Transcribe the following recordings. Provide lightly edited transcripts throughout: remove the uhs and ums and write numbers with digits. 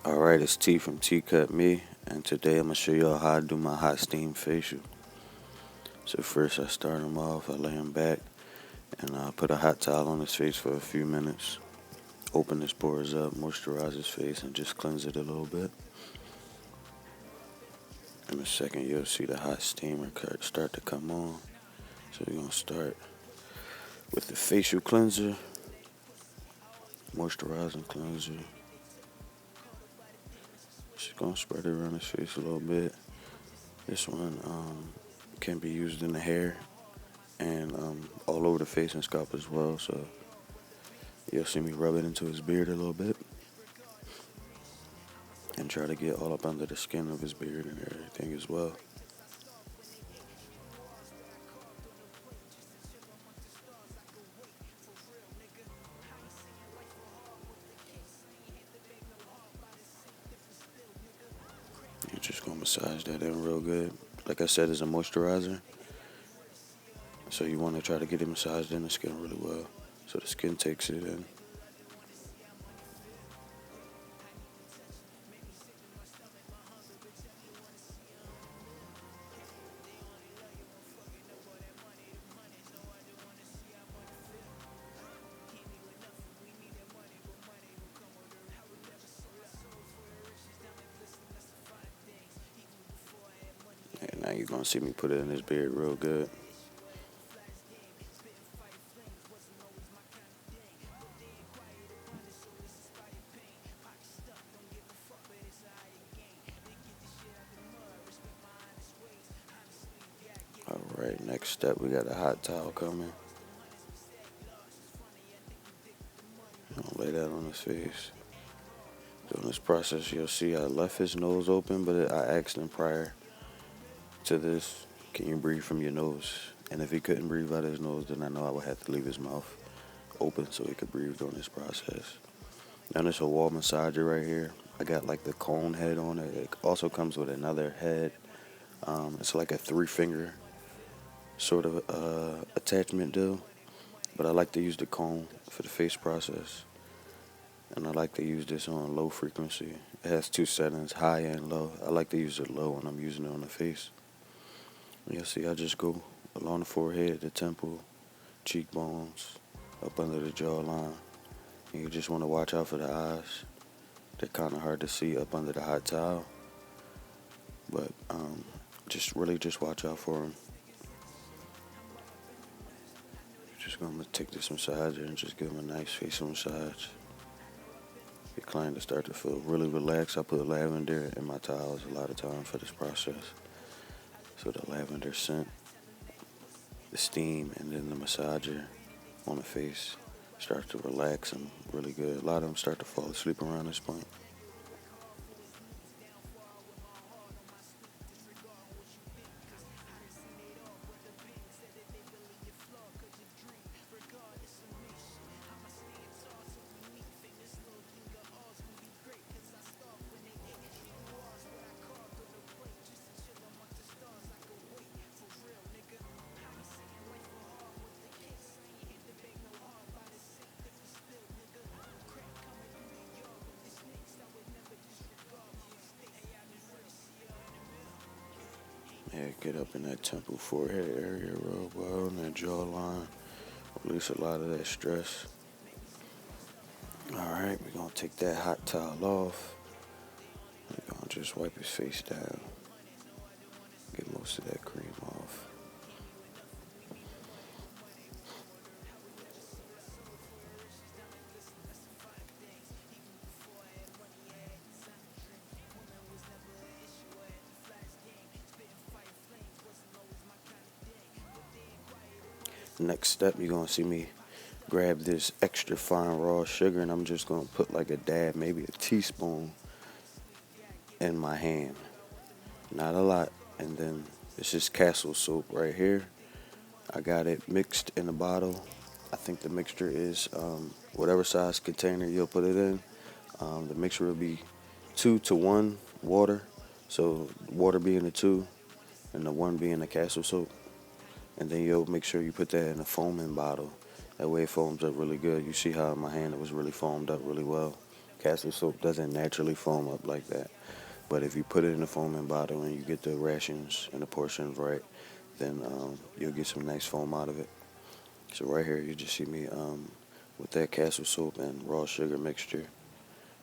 Alright, it's T from TCUTME, and today I'm going to show y'all how I do my hot steam facial. So first I start him off, I lay him back, and I put a hot towel on his face for a few minutes. Open his pores up, moisturize his face, and just cleanse it a little bit. In a second you'll see the hot steamer start to come on. So we're going to start with the facial cleanser, moisturizing cleanser. Just going to spread it around his face a little bit. This one can be used in the hair and all over the face and scalp as well. So you'll see me rub it into his beard a little bit and try to get all up under the skin of his beard and everything as well. You're just gonna massage that in real good. Like I said, it's a moisturizer, so you want to try to get it massaged in the skin really well so the skin takes it in. And now you're gonna see me put it in his beard real good. Alright, next step, we got a hot towel coming. I'll lay that on his face. During this process, you'll see I left his nose open, but I asked him prior to this, can you breathe from your nose? And if he couldn't breathe out his nose, then I know I would have to leave his mouth open so he could breathe during this process. Now this a wall massager right here. I got like the cone head on it. It also comes with another head. It's like a 3-finger sort of attachment deal. But I like to use the cone for the face process. And I like to use this on low frequency. It has 2 settings, high and low. I like to use it low when I'm using it on the face. You'll see I just go along the forehead, the temple, cheekbones, up under the jawline. And you just want to watch out for the eyes. They're kind of hard to see up under the hot towel. But just watch out for them. You're just going to take this massager and just give them a nice facial massage. Your client to start to feel really relaxed. I put lavender in my towels a lot of times for this process. So the lavender scent, the steam, and then the massager on the face starts to relax them really good. A lot of them start to fall asleep around this point. Yeah, get up in that temple forehead area real well, and that jawline. Release a lot of that stress. Alright, we're going to take that hot towel off. We're going to just wipe his face down. Get most of that cream off. Next step, you're going to see me grab this extra fine raw sugar, and I'm just going to put like a dab, maybe a teaspoon in my hand. Not a lot. And then this is Castle soap right here. I got it mixed in a bottle. I think the mixture is whatever size container you'll put it in. The mixture will be 2 to 1 water. So water being the 2 and the 1 being the Castle soap. And then you'll make sure you put that in a foaming bottle. That way it foams up really good. You see how in my hand it was really foamed up really well. Castle soap doesn't naturally foam up like that. But if you put it in a foaming bottle and you get the rations and the portions right, then you'll get some nice foam out of it. So right here, you just see me with that castle soap and raw sugar mixture.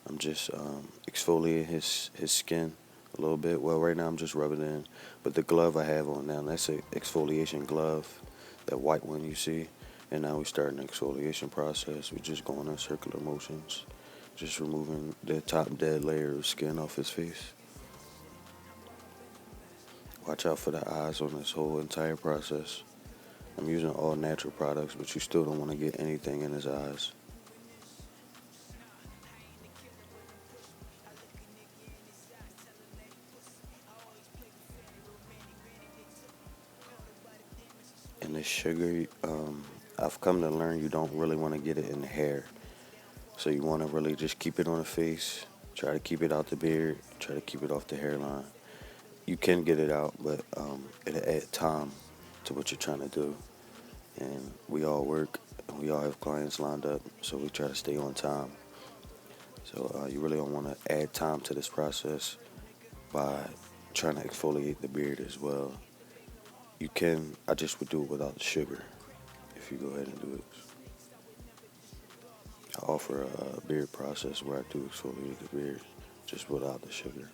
I'm just exfoliating his skin a little bit. Well, right now I'm just rubbing it in, but the glove I have on now, that's an exfoliation glove, that white one you see. And now we start an exfoliation process. We're just going in circular motions, just removing the top dead layer of skin off his face. Watch out for the eyes on this whole entire process. I'm using all natural products, but you still don't want to get anything in his eyes. And this sugar, I've come to learn you don't really want to get it in the hair. So you want to really just keep it on the face. Try to keep it out the beard. Try to keep it off the hairline. You can get it out, but it'll add time to what you're trying to do. And we all work, and we all have clients lined up, so we try to stay on time. So you really don't want to add time to this process by trying to exfoliate the beard as well. You can, I just would do it without the sugar if you go ahead and do it. I offer a beard process where I do exfoliate the beard just without the sugar.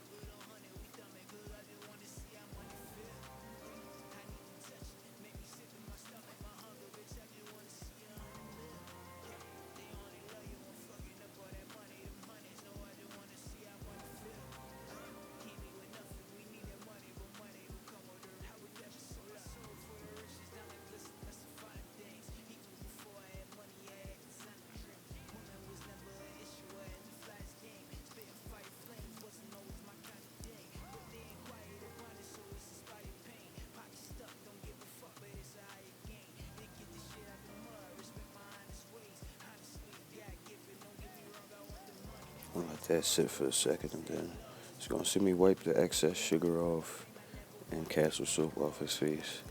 I'll let that sit for a second and then it's gonna see me wipe the excess sugar off and castle soap off his face.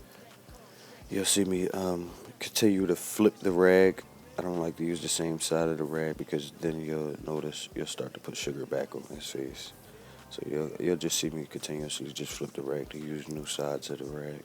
You'll see me continue to flip the rag. I don't like to use the same side of the rag because then you'll notice you'll start to put sugar back on his face. So you'll just see me continuously just flip the rag to use new sides of the rag.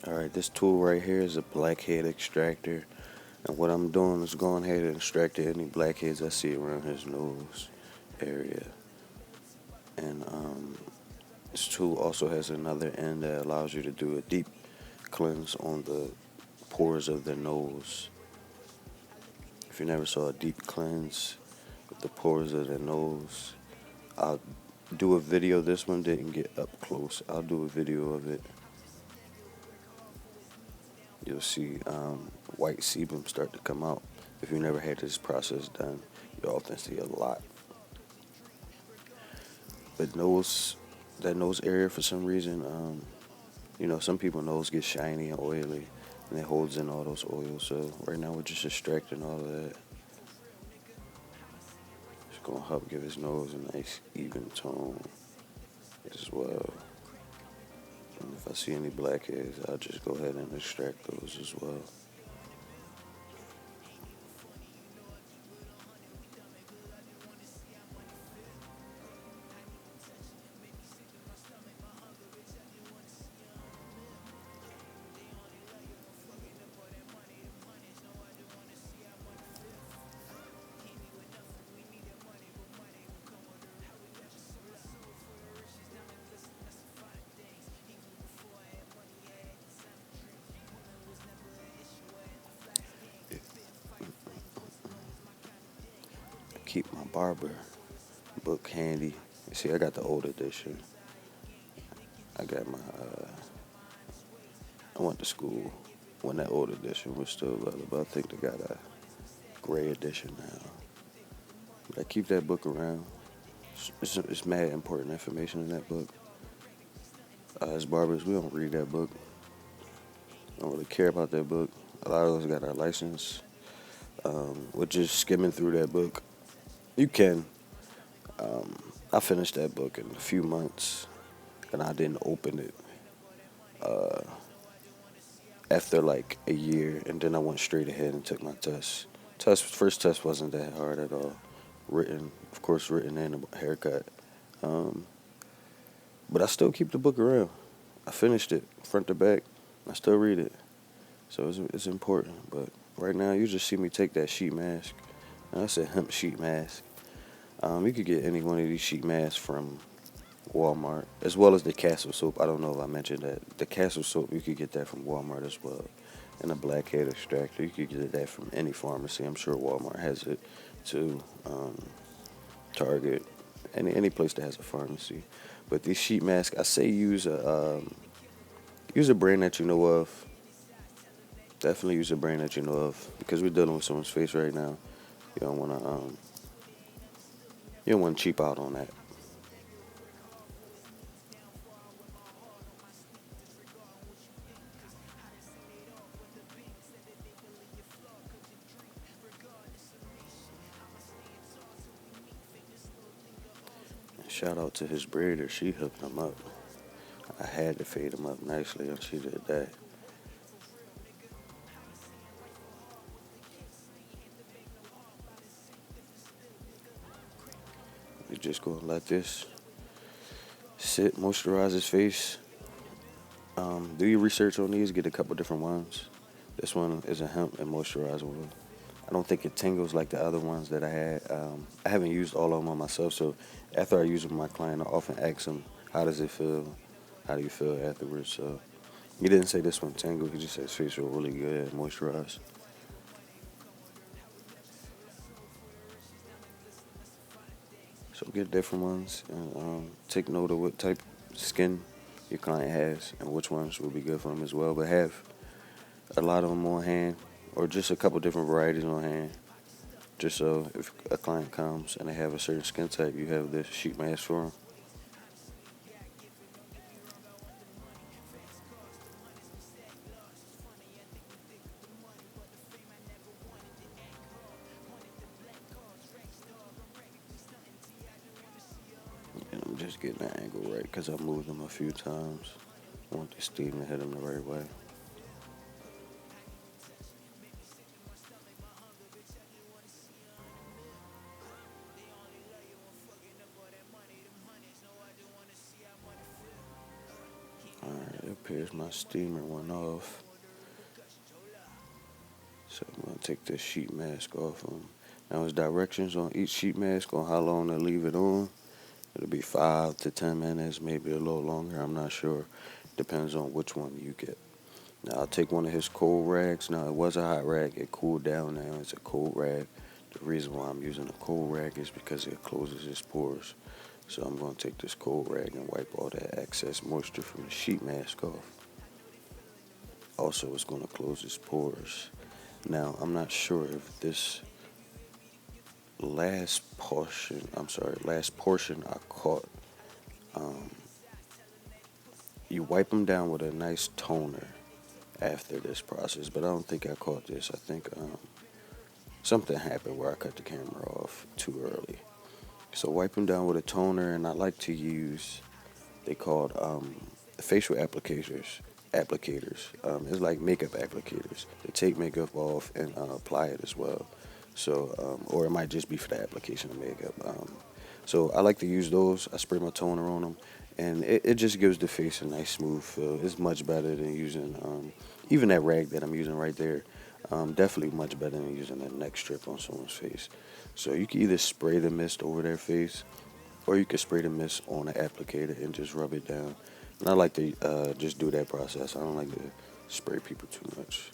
Alright, this tool right here is a blackhead extractor. And what I'm doing is going ahead and extracting any blackheads I see around his nose area. And this tool also has another end that allows you to do a deep cleanse on the pores of the nose. If you never saw a deep cleanse with the pores of the nose, I'll do a video. This one didn't get up close. I'll do a video of it. You'll see white sebum start to come out. If you never had this process done, you'll often see a lot. But that nose area, for some reason, some people's nose gets shiny and oily, and it holds in all those oils. So right now we're just extracting all of that. It's gonna help give his nose a nice even tone as well. And if I see any blackheads, I'll just go ahead and extract those as well. Keep my barber book handy. You see, I got the old edition. I got my, I went to school when that old edition was still available. I think they got a gray edition now. I keep that book around. It's mad important information in that book. As barbers, we don't read that book. Don't really care about that book. A lot of us got our license. With just skimming through that book, you can. Um, I finished that book in a few months, and I didn't open it uh, after like a year, and then I went straight ahead and took my test. First test wasn't that hard at all. Written, of course, written and a haircut. Um, but I still keep the book around. I finished it front to back. I still read it, so it's important. But right now, you just see me take that sheet mask. And I said hemp sheet mask. You could get any one of these sheet masks from Walmart, as well as the Castle soap. I don't know if I mentioned that. The Castle soap, you could get that from Walmart as well. And the blackhead extractor, you could get that from any pharmacy. I'm sure Walmart has it too. Target, any place that has a pharmacy. But these sheet masks, I say use a brand that you know of. Definitely use a brand that you know of because we're dealing with someone's face right now. You don't want to you don't want to cheap out on that. Shout out to his braider. She hooked him up. I had to fade him up nicely, and she did that. You just gonna let this sit, moisturize his face. Do your research on these. Get a couple different ones. This one is a hemp and moisturizer one. I don't think it tingles like the other ones that I had. I haven't used all of them on myself, so after I use them with my client, I often ask them, "How does it feel? How do you feel afterwards?" So he didn't say this one tingled. He just said his face feel really good, moisturized. So get different ones and take note of what type of skin your client has and which ones will be good for them as well. But have a lot of them on hand, or just a couple different varieties on hand. Just so if a client comes and they have a certain skin type, you have this sheet mask for them. And I'm just getting the angle right because I moved them a few times. I want the steam to hit them the right way. Alright, it appears my steamer went off. So I'm going to take this sheet mask off them. Now there's directions on each sheet mask on how long to leave it on. It'll be 5 to 10 minutes, maybe a little longer. I'm not sure. Depends on which one you get. Now I'll take one of his cold rags. Now it was a hot rag. It cooled down now. It's a cold rag. The reason why I'm using a cold rag is because it closes his pores. So I'm going to take this cold rag and wipe all that excess moisture from the sheet mask off. Also, it's going to close his pores. Now I'm not sure if this last portion I caught. Um, you wipe them down with a nice toner after this process, but I don't think I caught this. I think something happened where I cut the camera off too early. So wipe them down with a toner, and I like to use they called facial applicators. It's like makeup applicators. They take makeup off and apply it as well. So or it might just be for the application of makeup. So I like to use those. I spray my toner on them, and it just gives the face a nice smooth feel. It's much better than using even that rag that I'm using right there. Definitely much better than using a neck strip on someone's face. So you can either spray the mist over their face, or you can spray the mist on the applicator and just rub it down. And I like to just do that process. I don't like to spray people too much.